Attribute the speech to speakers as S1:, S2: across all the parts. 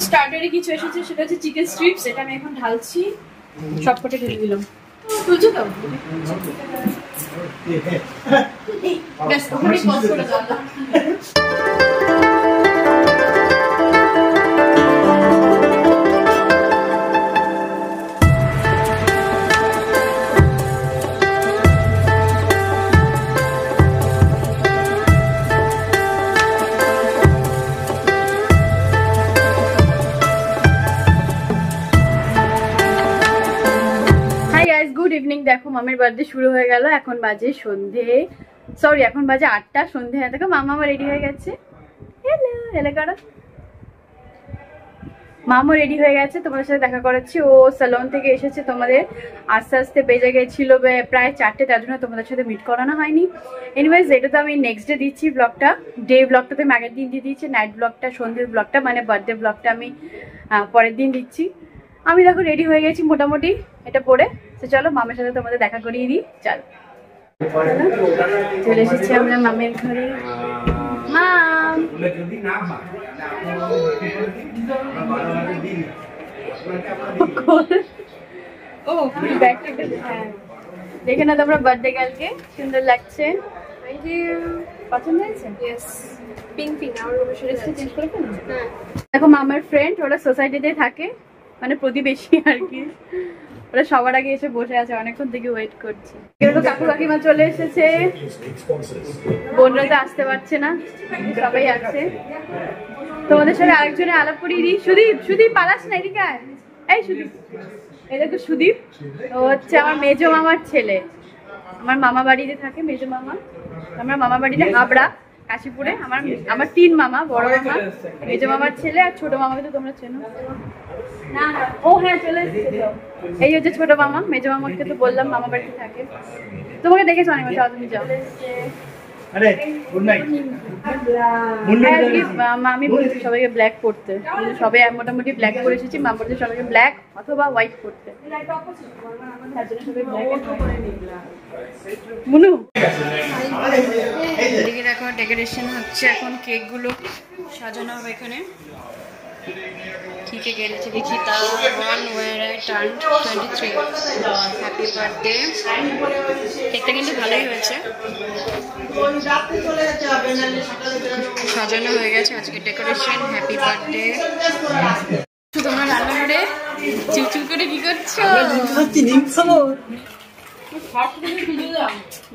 S1: স্টার্টারে কিছু এসেছে, সেটা হচ্ছে চিকেন স্ট্রিপস। এটা আমি এখন ঢালছি, সবকটা ঢেলে দিলাম। তুলছো তো? ব্যাস, ওখানে পজ করে দাও। দেখো মামের বার্থডে শুরু হয়ে গেল। এখন বাজে সন্ধে, সরি এখন বাজে 8টা। সন্ধে হয়ে দেখো মামা আমার রেডি হয়ে গেছে। হ্যালো হ্যালো কারা, মামও রেডি হয়ে গেছে, তোমাদের সাথে দেখা করাচ্ছি। ও স্যালন থেকে এসেছে, তোমাদের আস্তে আস্তে বেজে গেছিল প্রায় 4টে, তার জন্য তোমাদের সাথে মিট করানো হয়নি। এনিওয়েজ এটা তো আমি নেক্সট ডে দিচ্ছি ব্লগটা। ডে ব্লগটা তো আমি আগের দিন দিয়ে দিচ্ছি, নাইট ব্লগটা সন্ধ্যের ব্লগটা মানে বার্থডে ব্লগটা আমি পরের দিন দিচ্ছি। আমি দেখো রেডি হয়ে গেছি মোটামুটি এটা পরে। তো চলো মামের সাথে তোমাদের দেখা করিয়ে দিই। চল চলে এসেছি আমরা মামের ঘরে। মাম দেখে না তোমরা বার্থডে গার্লকে, সুন্দর লাগছে। পছন্দ হয়েছে? দেখো মামার ফ্রেন্ড, ওরা সোসাইটিতে থাকে, মানে প্রতিবেশী আর কি। ওরা সবার আগে এসে বসে আছে, অনেকক্ষণ থেকে ওয়েট করছে। কাকু কাকিমা চলে এসেছে, বোনরা তো আসতে পারছে না, সবাই আছে। তোমাদের সাথে আরেকজনে আলাপ করিয়ে দিই। সুদীপ, সুদীপ পালাস না, এদিকে আয়। এই সুদীপ, এই দেখো সুদীপ, ও হচ্ছে আমার মেজো মামার ছেলে। আমার মামা বাড়িতে থাকে মেজো মামা। আমার মামা বাড়িতে হাবড়া কাশীপুরে। আমার 3 মামা, বড় মামা, মেজো মামার ছেলে আর ছোট মামাকে তো তোমরা চেনো। না ও হ্যাঁ চলে এসেছে। এই হচ্ছে ছোট মামা, মেজো মামাকে তো বললাম মামা বাড়িতে থাকে। তোমাকে দেখেছো অনেক, যাও তুমি যাও। আমি বলছি সবাইকে ব্ল্যাক পড়তে, সবাই মোটামুটি ব্ল্যাক পরে এসেছি। মা বলছে সবাইকে ব্ল্যাক অথবা হোয়াইট পড়তে। মুনু এদিকে দেখো ডেকোরেশন হচ্ছে, এখন কেকগুলো সাজানো হবে এখানে। কি কেক এনেছে দেখি, তা 1 where I turned 23 happy birthday. কেকটা কিন্তু ভালোই হয়েছে, সাজানো হয়ে গেছে। আজকে ডেকোরেশন, হ্যাপি বার্থডে। তোমরা রান্নাঘরে চুচুর করে কি করছো?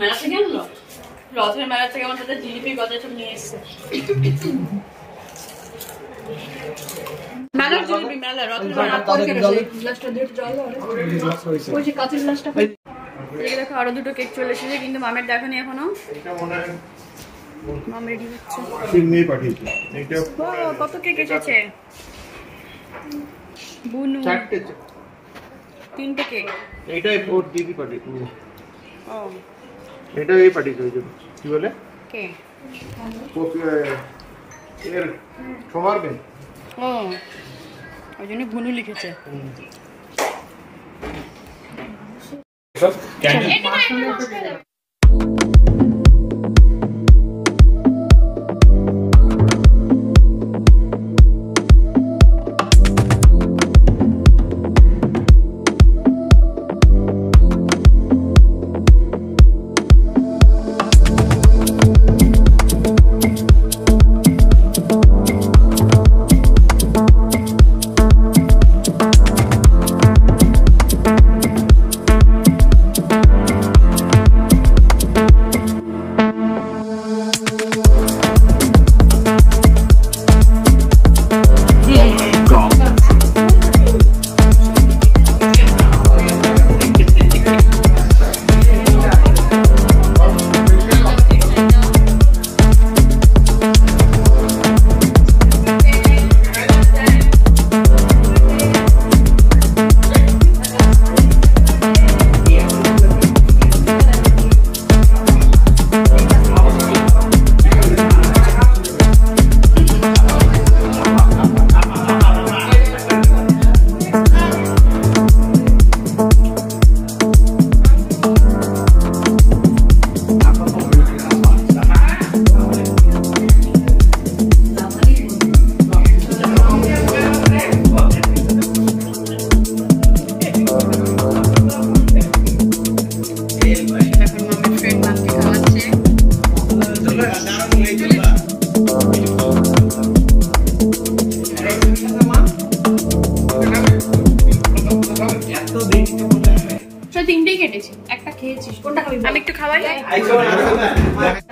S1: মেলা থেকে আনলো, রথের মেলা থেকে আমার সাথে জিলিপি গজা সব নিয়ে এসছে। মেলার জিলিপি, মেলা রথের দেখো আরো 2টো কেক চলে এসেছে, কিন্তু মামের দেখা নেই এখনো। মাম রেডি হচ্ছে। কত কেক এসেছে বুনু? 3টে কেক।
S2: এইটাই ওর দিদি পাঠিয়েছে।
S1: ও
S2: এটা এই পাঠিয়েছে, ওই জন্য কি বলে
S1: কে
S2: এর সমারবে।
S1: ও ওই জন্য বুনু লিখেছে।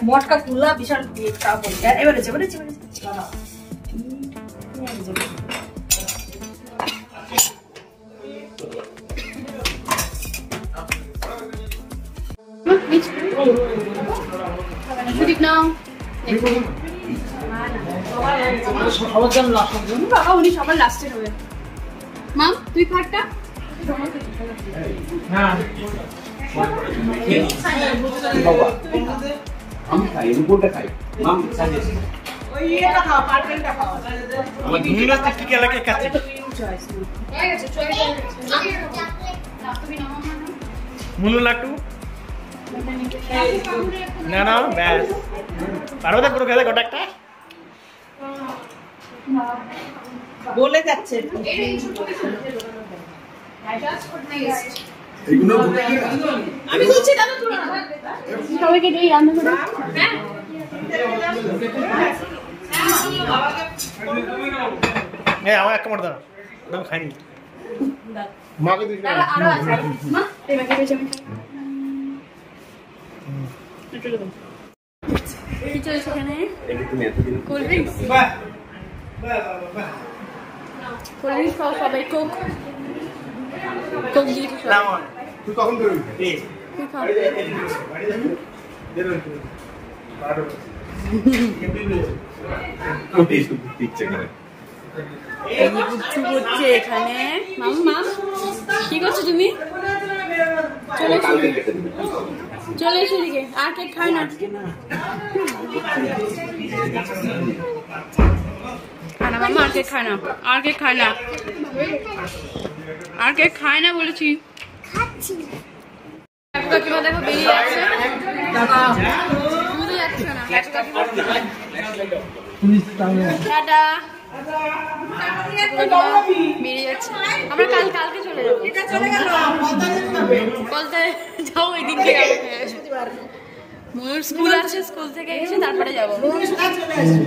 S3: মটকা তুলা বিশাল চাপ বলছে এবারে
S1: সুদীপ নাও বাবা উনি সবার লাস্টে হবে মাম তুই খাটটা
S4: আমি খাই কোনটা খাই মাম সাজেস্ট
S3: ওই এটা খাও পার্পেলটা খাও
S4: আমার দুই রাস্তা কি লাগে কাছে
S1: হয়ে গেছে চয়েস তুমি নাও
S4: মুনু লাটু না না ব্যাস পারোদা পুরো খেলে গোটাটা
S3: বলে যাচ্ছে
S1: আমি বলছি দাদা তুলো না সবাইকে দিয়ে রান্না করে
S4: আমার একটা মর দাও আমি খাইনি
S2: মাকে দিস না।
S1: দাদা আরো আছে মা এই মাকে বেশি আমি খাই একটু দেবো কি চলছে এখানে কোল্ড ড্রিঙ্কস কোল্ড ড্রিঙ্কস খাও সবাই কোক কোক দিয়ে খাও
S4: না
S2: তুই কখন করবি?
S1: তুই খাও কিছু করছে এখানে মাম মাম কি করছো তুমি চলে এসো চলে এসো এদিকে আর কেক খায় না খানা মামা আর কেক খায় না আর কেক খায় না আর কেক খায় না বলেছি কাকিমা দেখো বেরিয়ে যাচ্ছে বুঝে যাচ্ছে না টাটা বেরিয়ে যাচ্ছে আমরা কালকে চলে যাবো কলতায় যাও ওই দিন থেকে ময়ূর স্কুল আছে স্কুল থেকে এসে তারপরে যাবো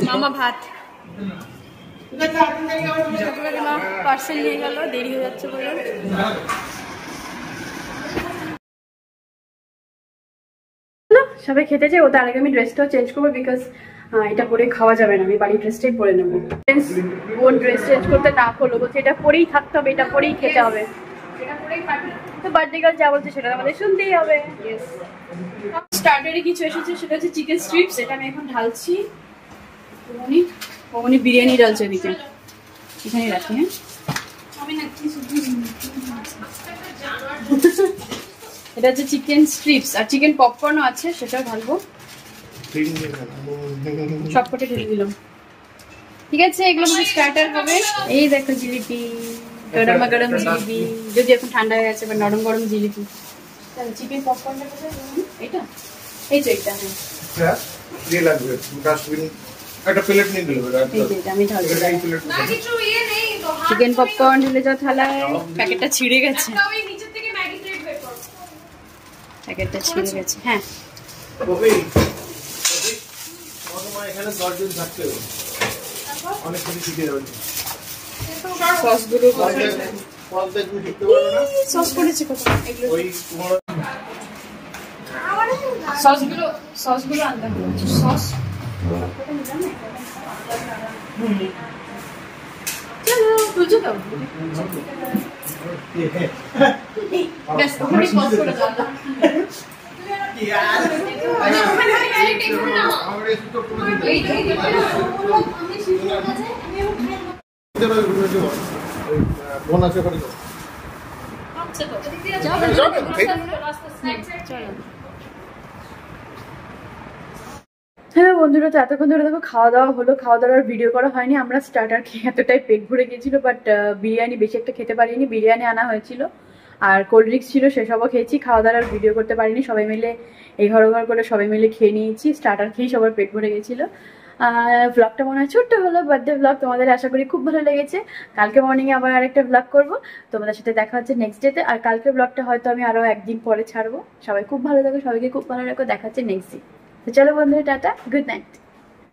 S1: মামা ভাত পার্সেল নিয়ে গেল দেরি হয়ে যাচ্ছে বলে সবাই খেতে চাই ও তার আগে আমি ড্রেসটাও চেঞ্জ করবো বিকজ এটা পরে খাওয়া যাবে না আমি বাড়ির ড্রেসটাই পরে নেবো বোন ড্রেস চেঞ্জ করতে না করলো বলছে এটা পরেই থাকতে হবে এটা পরেই খেতে হবে তো বার্থডে গার্ল যা বলছে সেটা আমাদের শুনতেই হবে স্টার্টারে কিছু এসেছে সেটা হচ্ছে চিকেন স্ট্রিপস এটা আমি এখন ঢালছি ওমনি বিরিয়ানি ঢালছে এদিকে এখানে রাখি হ্যাঁ এটা হচ্ছে চিকেন স্ট্রিপস আর চিকেন পপকর্নও আছে সেটাও ঢালবো সবকটা ঢেলে দিলাম ঠিক আছে এগুলো মানে স্টার্টার হবে এই দেখো জিলিপি গরমা গরম জিলিপি যদি এখন ঠান্ডা হয়ে গেছে বা নরম গরম জিলিপি চিকেন পপকর্নটা কোথায় এটা এই তো এটা
S2: হ্যাঁ দিয়ে লাগবে ডাস্টবিন একটা প্লেট নিয়ে দিলে
S1: এই যে এটা আমি ঢালছি চিকেন পপকর্ন ঢেলে যাও থালায় প্যাকেটটা ছিঁড়ে গেছে প্যাকেটটা ছিঁড়ে গেছে হ্যাঁ
S2: এখানে 10 দিন থাকতে হবে অনেক কিছু শিখে যাবে
S1: সসগুলো সস করেছে কত
S2: ওই তোমার
S1: সসগুলো আনতে হবে সস চলো তুলছো তো ব্যাস ওখানে পজ করে দাও
S2: বোন আছে ওখানে
S1: হ্যালো বন্ধুরা তো এতক্ষণ ধরে দেখো খাওয়া দাওয়া হলো খাওয়া দাওয়ার ভিডিও করা হয়নি আমরা স্টার্টার খেয়ে এতটাই পেট ভরে গিয়েছিল বাট বিরিয়ানি বেশি একটা খেতে পারিনি বিরিয়ানি আনা হয়েছিল আর কোল্ড ড্রিঙ্কস ছিল সেসবও খেয়েছি খাওয়া দাওয়ার ভিডিও করতে পারিনি সবাই মিলে এঘর করে সবাই মিলে খেয়ে নিয়েছি স্টার্টার খেয়েই সবার পেট ভরে গেছিলো ব্লগটা মনে হয় ছোট্ট হলো বার্থডে ব্লগ তোমাদের আশা করি খুব ভালো লেগেছে কালকে মর্নিংয়ে আবার আরেকটা ব্লগ করবো তোমাদের সাথে দেখা হচ্ছে নেক্সট ডেতে আর কালকে ব্লগটা হয়তো আমি আরও একদিন পরে ছাড়বো সবাই খুব ভালো থাকো সবাইকে খুব ভালো রাখো দেখা হচ্ছে নেক্সট ডে তো চলো বন্ধুরা টাটা গুড নাইট